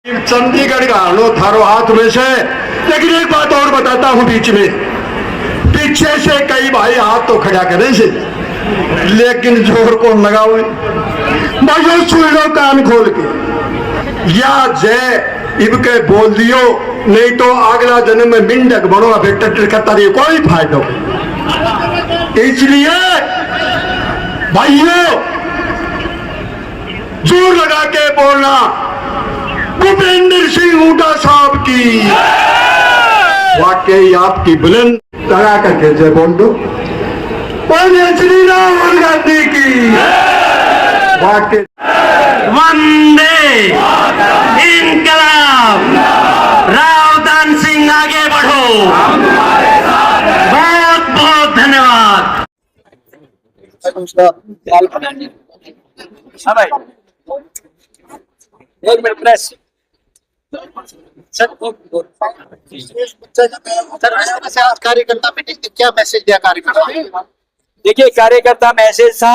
चंडीगढ़ का लो थारो हाथ में से। लेकिन एक बात और बताता हूं बीच में, पीछे से कई भाई हाथ तो खड़ा करे से, लेकिन जोर को लगाओ भाइयों, सुन लो कान खोल के, या जय इबके बोल दियो, नहीं तो अगला जन्म में मिंडक बनो, फिर टट्टर करता रही, कोई फायदा नहीं। इसलिए भाइयों जोर लगा के बोलना, भूपेंद्र सिंह हुड्डा साहब की वाकई आपकी बुलंद लगा करके जय बोल दो। श्री राहुल गांधी की वाकई वंदे इनकलाब, रावदान सिंह आगे बढ़ो। बहुत बहुत धन्यवाद। एक मिनट प्रेस सर, कार्यकर्ता मीटिंग क्या मैसेज दिया कार्यकर्ता? देखिए, कार्यकर्ता मैसेज था,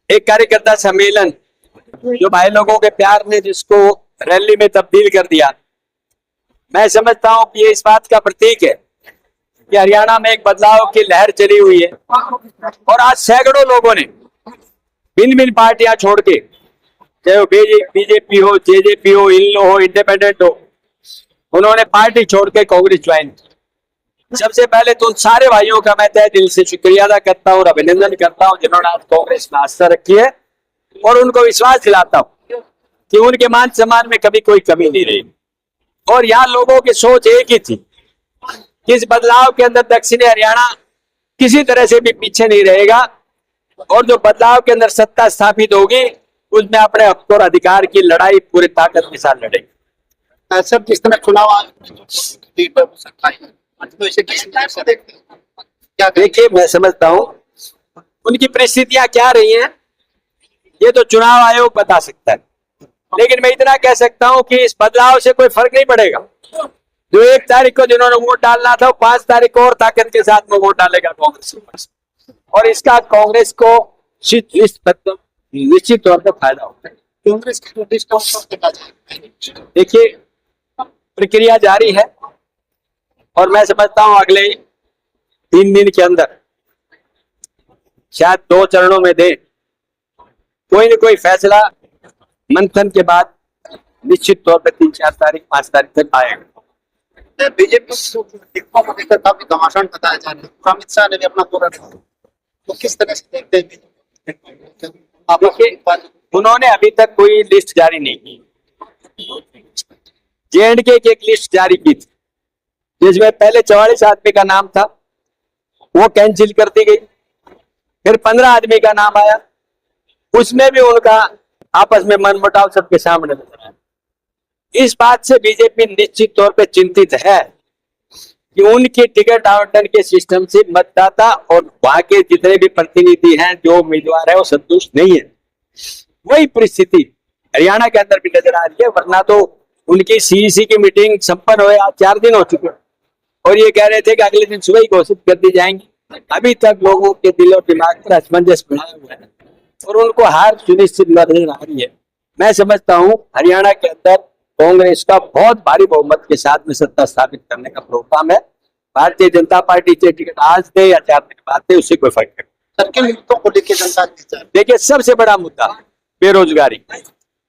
एक कार्यकर्ता सम्मेलन जो भाई लोगों के प्यार ने जिसको रैली में तब्दील कर दिया। मैं समझता हूं कि ये इस बात का प्रतीक है कि हरियाणा में एक बदलाव की लहर चली हुई है और आज सैकड़ों लोगों ने भिन्न भिन्न पार्टियां छोड़ के, चाहे वो बीजेपी हो, जेजेपी हो, इल्लो हो, इंडिपेंडेंट हो, उन्होंने पार्टी छोड़ के कांग्रेस ज्वाइन की। सबसे पहले तो उन सारे भाइयों का मैं तहे दिल से शुक्रिया अदा करता हूँ और अभिनंदन करता हूँ जिन्होंने आज कांग्रेस में आस्था रखी है, और उनको विश्वास दिलाता हूँ कि उनके मान सम्मान में कभी कोई कमी नहीं रही। और यहाँ लोगों की सोच एक ही थी कि इस बदलाव के अंदर दक्षिणी हरियाणा किसी तरह से भी पीछे नहीं रहेगा, और जो बदलाव के अंदर सत्ता स्थापित होगी उसमें अपने हक और अधिकार की लड़ाई पूरी ताकत के साथ लड़ेगी। सर, जिस तरह चुनाव तो इसे किस तरह से देखते हैं? क्या देखिए, मैं समझता हूँ उनकी परिस्थितियां क्या रही हैं ये तो चुनाव आयोग बता सकता है, लेकिन मैं इतना कह सकता हूँ कि इस बदलाव से कोई फर्क नहीं पड़ेगा। जो 1 तारीख को जिन्होंने वोट डालना था, 5 तारीख को और ताकत के साथ में वोट डालेगा कांग्रेस, और इसका कांग्रेस को निश्चित तौर पर फायदा होगा। कांग्रेस की देखिए, प्रक्रिया जारी है और मैं समझता हूं अगले 3 दिन के अंदर शायद 2 चरणों में दे कोई न कोई फैसला मंथन के बाद निश्चित तौर पर 3, 4 तारीख, 5 तारीख तक आएगा। बीजेपी को लेकर काफी घमासान बताया जा रहा है। अमित शाह ने भी अपना दौरा किया, तो किस तरह से देखते हैं? देखिए, उन्होंने अभी तक कोई लिस्ट जारी नहीं की। J&K की एक लिस्ट जारी की थी जिसमें पहले 44 आदमी का नाम था, वो कैंसिल कर दी गई। फिर 15 आदमी का नाम आया, उसमें भी उनका आपस में मनमुटाव सबके सामने नजर आया। इस बात से बीजेपी निश्चित तौर पे चिंतित है कि उनकी टिकट आवंटन के सिस्टम से मतदाता और वहां के जितने भी प्रतिनिधि हैं, जो उम्मीदवार है, वो संतुष्ट नहीं है। वही परिस्थिति हरियाणा के अंदर भी नजर आ रही है, वरना तो उनकी सीईसी की मीटिंग संपन्न हुए आज 4 दिन हो चुके और ये कह रहे थे कि अगले दिन सुबह ही घोषित कर दी जाएंगी। अभी तक लोगों के दिल और दिमाग पर असमंजस बना हुआ है और उनको हार सुनिश्चित नजर आ रही है। मैं समझता हूँ हरियाणा के अंदर कांग्रेस का बहुत भारी बहुमत के साथ में सत्ता स्थापित करने का प्रोग्राम है। भारतीय जनता पार्टी से टिकट आज दे या 4 दिन बाद दे, उससे कोई फर्क नहीं। किन मुद्दों को लेकर जनता देखिए, सबसे बड़ा मुद्दा बेरोजगारी।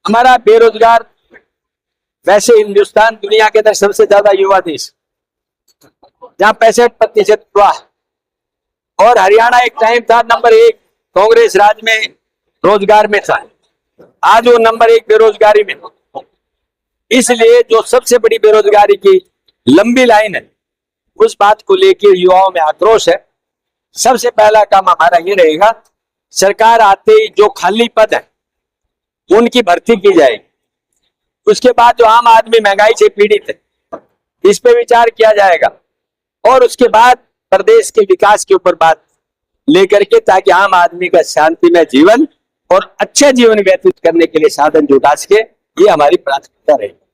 हमारा बेरोजगार, वैसे हिंदुस्तान दुनिया के अंदर सबसे ज्यादा युवा देश, जहां 65% युवा, और हरियाणा एक टाइम था नंबर 1 कांग्रेस राज में रोजगार में था, आज वो नंबर 1 बेरोजगारी में। इसलिए जो सबसे बड़ी बेरोजगारी की लंबी लाइन है, उस बात को लेकर युवाओं में आक्रोश है। सबसे पहला काम हमारा ये रहेगा, सरकार आते ही जो खाली पद है उनकी भर्ती की जाएगी। उसके बाद जो आम आदमी महंगाई से पीड़ित है, इस पे विचार किया जाएगा, और उसके बाद प्रदेश के विकास के ऊपर बात लेकर के, ताकि आम आदमी का शांतिमय जीवन और अच्छे जीवन व्यतीत करने के लिए साधन जुटा सके, ये हमारी प्राथमिकता रहेगी।